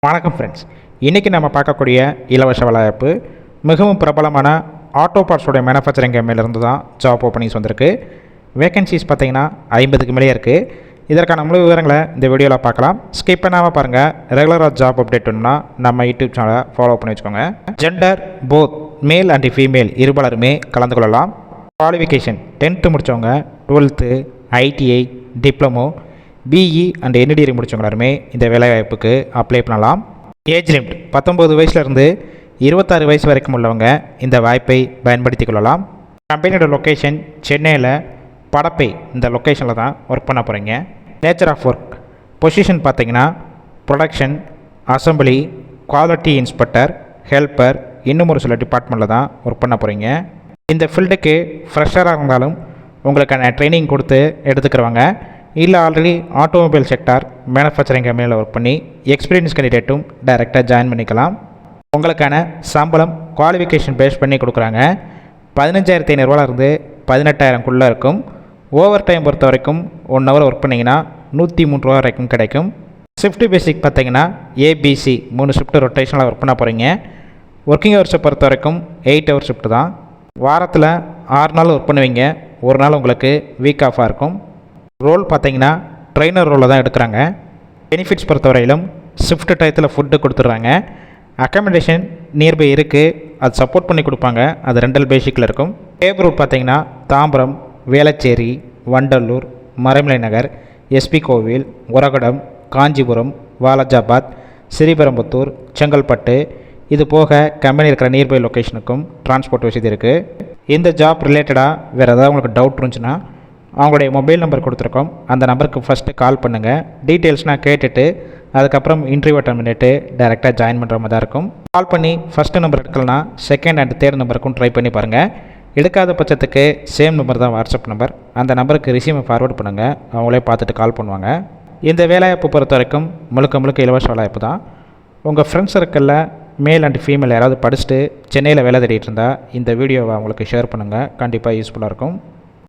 வணக்கம் ஃப்ரெண்ட்ஸ், இன்றைக்கி நம்ம பார்க்கக்கூடிய இலவச வேலைவாய்ப்பு மிகவும் பிரபலமான ஆட்டோ பார்ட்ஸோடைய மேனுஃபேக்சரிங் கம்பெனிலேருந்து தான் ஜாப் ஓப்பனிங்ஸ் வந்திருக்கு. வேகன்சிஸ் பார்த்திங்கன்னா 50க்கு மேலே இருக்குது. இதற்கான முழு விவரங்களை இந்த வீடியோவில் பார்க்கலாம். ஸ்கிப் பண்ணாமல் பாருங்கள். ரெகுலராக ஜாப் அப்டேட் வேணும்னா நம்ம யூடியூப் சேனலை ஃபாலோ பண்ணி வச்சுக்கோங்க. Gender both male and female இருபாலருமே கலந்து கொள்ளலாம். குவாலிஃபிகேஷன் 10th முடித்தவங்க, 12th, ITI, diploma, BE and NDD முடித்தவங்க எல்லாருமே இந்த வேலைவாய்ப்புக்கு அப்ளை பண்ணலாம். ஏஜ் லிமிட் 19 வயசுலேருந்து 26 வயசு வரைக்கும் உள்ளவங்க இந்த வாய்ப்பை பயன்படுத்தி கொள்ளலாம். கம்பெனியோட லொக்கேஷன் சென்னையில் படப்பை இந்த லொக்கேஷனில் தான் ஒர்க் பண்ண போகிறீங்க. நேச்சர் ஆஃப் ஒர்க் பொசிஷன் பார்த்தீங்கன்னா production, assembly, quality inspector, helper, இன்னும் ஒரு சில டிபார்ட்மெண்ட்டில் தான் ஒர்க் பண்ண போகிறீங்க. இந்த ஃபீல்டுக்கு ஃப்ரெஷராக இருந்தாலும் உங்களுக்கான ட்ரைனிங் கொடுத்து எடுத்துக்கிறவங்க, இல்லை ஆல்ரெடி ஆட்டோமொபைல் செக்டார் மேனுஃபேக்சரிங் கம்பெனியில் ஒர்க் பண்ணி எக்ஸ்பீரியன்ஸ் கேண்டிடேட்டும் டைரெக்டாக ஜாயின் பண்ணிக்கலாம். உங்களுக்கான சம்பளம் குவாலிஃபிகேஷன் பேஸ் பண்ணி கொடுக்குறாங்க. 15,500 18,000க்குள்ளே இருக்கும். ஓவர் டைம் பொறுத்த வரைக்கும் 1 ஹவர் ஒர்க் பண்ணிங்கன்னா 103 ரூபா வரைக்கும் கிடைக்கும். ஷிஃப்ட் பேசிக் பார்த்தீங்கன்னா ABC 3 ஷிஃப்ட் ரொட்டேஷனில் ஒர்க் பண்ண போகிறீங்க. ஒர்க்கிங் ஹவர்ஸை பொறுத்த வரைக்கும் 8 ஹவர் ஷிஃப்ட் தான். வாரத்தில் 6 நாள் ஒர்க் பண்ணுவீங்க. ஒரு நாள் உங்களுக்கு வீக் ஆஃபாக இருக்கும். ரோல் பார்த்தீங்கன்னா ட்ரெயினர் ரோலில் தான் எடுக்கிறாங்க. பெனிஃபிட்ஸ் பொறுத்தவரையிலும் ஷிஃப்ட் டயத்தில் ஃபுட்டு கொடுத்துட்றாங்க. அக்காமடேஷன் நியர்பை இருக்குது, அது சப்போர்ட் பண்ணி கொடுப்பாங்க. அது ரெண்டல் பேசிக்கில் இருக்கும். கேப் ரூட் பார்த்தீங்கன்னா தாம்பரம், வேளச்சேரி, வண்டலூர், மறைமலை நகர், SP கோவில், உரகடம், காஞ்சிபுரம், வாலாஜாபாத், ஸ்ரீபெரும்புத்தூர், செங்கல்பட்டு, இது போக கம்பெனி இருக்கிற நியர்பை லொக்கேஷனுக்கும் டிரான்ஸ்போர்ட் வசதி இருக்குது. இந்த ஜாப் ரிலேட்டடாக வேறு ஏதாவது உங்களுக்கு டவுட் இருந்துச்சுன்னா அவங்களுடைய மொபைல் நம்பர் கொடுத்துருக்கோம். அந்த நம்பருக்கு ஃபஸ்ட்டு கால் பண்ணுங்கள். டீட்டெயில்ஸ்னால் கேட்டுட்டு அதுக்கப்புறம் இன்டர்வியூ அட்டெண்ட் பண்ணிவிட்டு டைரெக்டாக ஜாயின் பண்ணுற மாதிரி தான் இருக்கும். கால் பண்ணி ஃபஸ்ட்டு நம்பர் எடுக்கலனா செகண்ட் அண்ட் தேர்ட் நம்பருக்கும் ட்ரை பண்ணி பாருங்கள். எடுக்காத பட்சத்துக்கு சேம் நம்பர் தான் வாட்ஸ்அப் நம்பர். அந்த நம்பருக்கு ரிசீமை ஃபார்வர்ட் பண்ணுங்கள். அவங்களே பார்த்துட்டு கால் பண்ணுவாங்க. இந்த வேலைவாய்ப்பு பொறுத்த வரைக்கும் முழுக்க இலவச வேலைவாய்ப்பு தான். உங்கள் ஃப்ரெண்ட்ஸ் சர்க்கிளில் மேல் அண்ட் ஃபீமேல் யாராவது படிச்சுட்டு சென்னையில் வேலை தேடிட்டு இருந்தால் இந்த வீடியோவை அவங்களுக்கு ஷேர் பண்ணுங்கள். கண்டிப்பாக யூஸ்ஃபுல்லாக இருக்கும்.